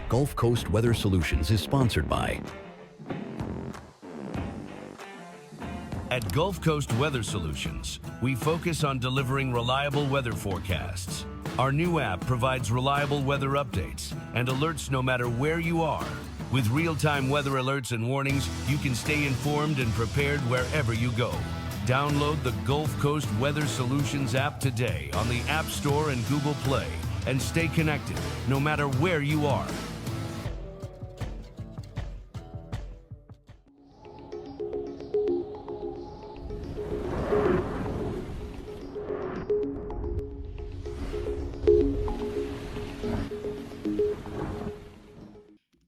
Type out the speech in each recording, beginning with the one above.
Gulf Coast Weather Solutions is sponsored by. At Gulf Coast Weather Solutions, we focus on delivering reliable weather forecasts. Our new app provides reliable weather updates and alerts no matter where you are. With real-time weather alerts and warnings, you can stay informed and prepared wherever you go. Download the Gulf Coast Weather Solutions app today on the App Store and Google Play and stay connected no matter where you are.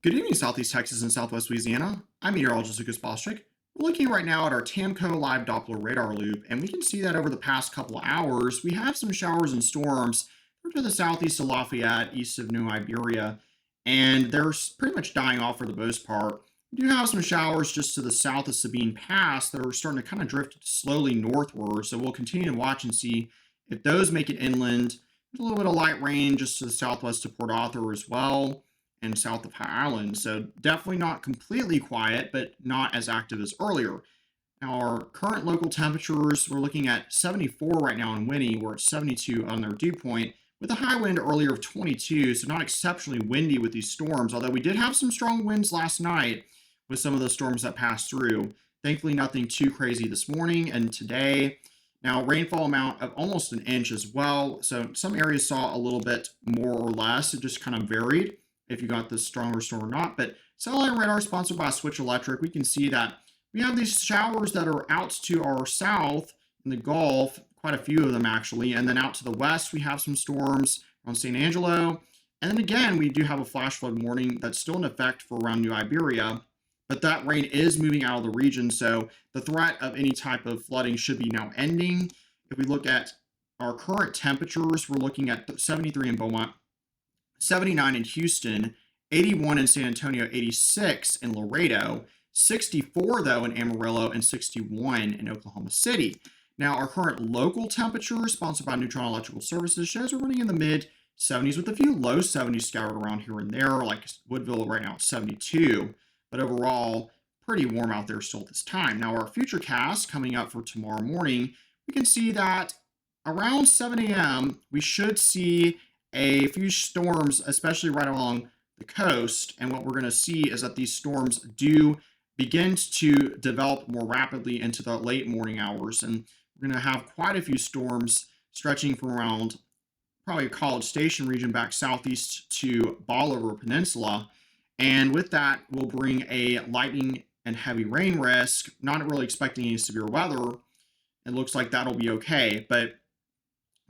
Good evening, Southeast Texas and Southwest Louisiana. I'm meteorologist Lucas Bostrick. We're looking right now at our TAMCO live Doppler radar loop, and we can see that over the past couple of hours, we have some showers and storms to the southeast of Lafayette, east of New Iberia, and they're pretty much dying off for the most part. We do have some showers just to the south of Sabine Pass that are starting to kind of drift slowly northward, so we'll continue to watch and see if those make it inland. There's a little bit of light rain just to the southwest of Port Arthur as well, and south of High Island. So definitely not completely quiet, but not as active as earlier. Now our current local temperatures, we're looking at 74 right now in Winnie. We're at 72 on their dew point with a high wind earlier of 22. So not exceptionally windy with these storms, although we did have some strong winds last night with some of those storms that passed through. Thankfully, nothing too crazy this morning and today. Now, rainfall amount of almost an inch as well. So some areas saw a little bit more or less. It just kind of varied if you got this stronger storm or not. But satellite radar sponsored by Switch Electric, we can see that we have these showers that are out to our south in the Gulf, quite a few of them actually, and then out to the west we have some storms on San Angelo. And then again, we do have a flash flood warning that's still in effect for around New Iberia, but that rain is moving out of the region, so the threat of any type of flooding should be now ending. If we look at our current temperatures, we're looking at 73 in Beaumont, 79 in Houston, 81 in San Antonio, 86 in Laredo, 64 though in Amarillo, and 61 in Oklahoma City. Now our current local temperature, sponsored by Neutron Electrical Services, shows we're running in the mid 70s with a few low 70s scattered around here and there, like Woodville right now at 72, but overall pretty warm out there still at this time. Now our future cast coming up for tomorrow morning, we can see that around 7 a.m. we should see a few storms, especially right along the coast. And what we're going to see is that these storms do begin to develop more rapidly into the late morning hours. And we're going to have quite a few storms stretching from around probably College Station region back southeast to Ball Over Peninsula. And with that, we'll bring a lightning and heavy rain risk. Not really expecting any severe weather. It looks like that'll be okay, but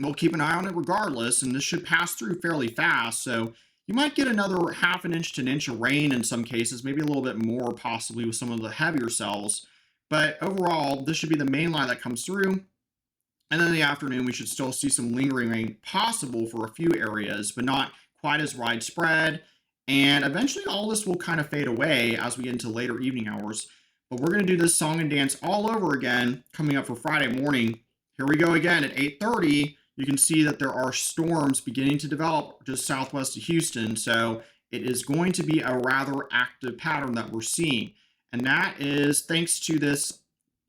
we'll keep an eye on it regardless, and this should pass through fairly fast. So you might get another half an inch to an inch of rain in some cases, maybe a little bit more possibly with some of the heavier cells. But overall, this should be the main line that comes through. And then in the afternoon, we should still see some lingering rain possible for a few areas, but not quite as widespread. And eventually all this will kind of fade away as we get into later evening hours. But we're going to do this song and dance all over again coming up for Friday morning. Here we go again at 8:30. You can see that there are storms beginning to develop just southwest of Houston. So it is going to be a rather active pattern that we're seeing. And that is thanks to this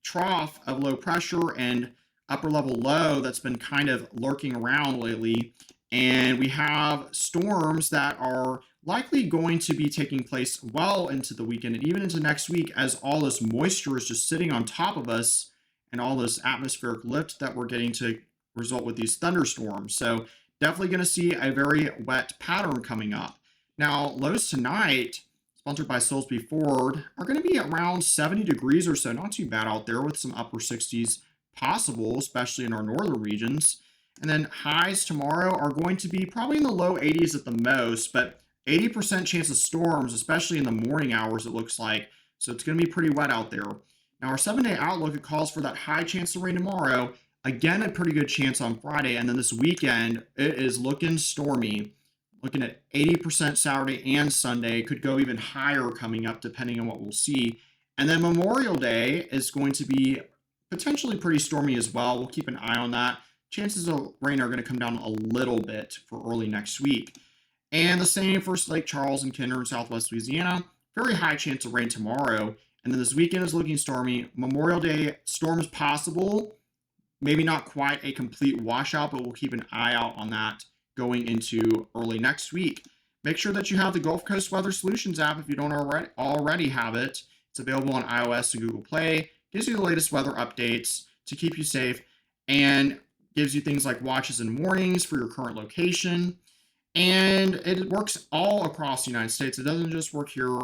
trough of low pressure and upper level low that's been kind of lurking around lately. And we have storms that are likely going to be taking place well into the weekend and even into next week as all this moisture is just sitting on top of us and all this atmospheric lift that we're getting to result with these thunderstorms. So definitely going to see a very wet pattern coming up. Now, lows tonight, sponsored by Soulsby Ford, are going to be around 70 degrees or so. Not too bad out there with some upper 60s possible, especially in our northern regions. And then highs tomorrow are going to be probably in the low 80s at the most, but 80% chance of storms, especially in the morning hours, it looks like. So it's going to be pretty wet out there. Now, our 7-day outlook, it calls for that high chance of rain tomorrow. Again, a pretty good chance on Friday. And then this weekend, it is looking stormy. Looking at 80% Saturday and Sunday. Could go even higher coming up, depending on what we'll see. And then Memorial Day is going to be potentially pretty stormy as well. We'll keep an eye on that. Chances of rain are going to come down a little bit for early next week. And the same for Lake Charles and Kinder in southwest Louisiana. Very high chance of rain tomorrow. And then this weekend is looking stormy. Memorial Day storms possible. Maybe not quite a complete washout, but we'll keep an eye out on that going into early next week. Make sure that you have the Gulf Coast Weather Solutions app if you don't already have it. It's available on iOS and Google Play. Gives you the latest weather updates to keep you safe and gives you things like watches and warnings for your current location. And it works all across the United States. It doesn't just work here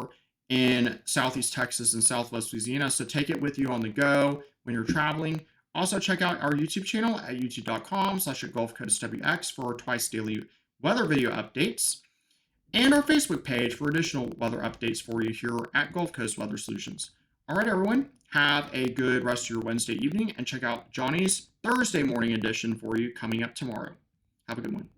in Southeast Texas and Southwest Louisiana. So take it with you on the go when you're traveling. Also, check out our YouTube channel at youtube.com/GulfCoastWX for our twice daily weather video updates, and our Facebook page for additional weather updates for you here at Gulf Coast Weather Solutions. All right, everyone, have a good rest of your Wednesday evening, and check out Johnny's Thursday morning edition for you coming up tomorrow. Have a good one.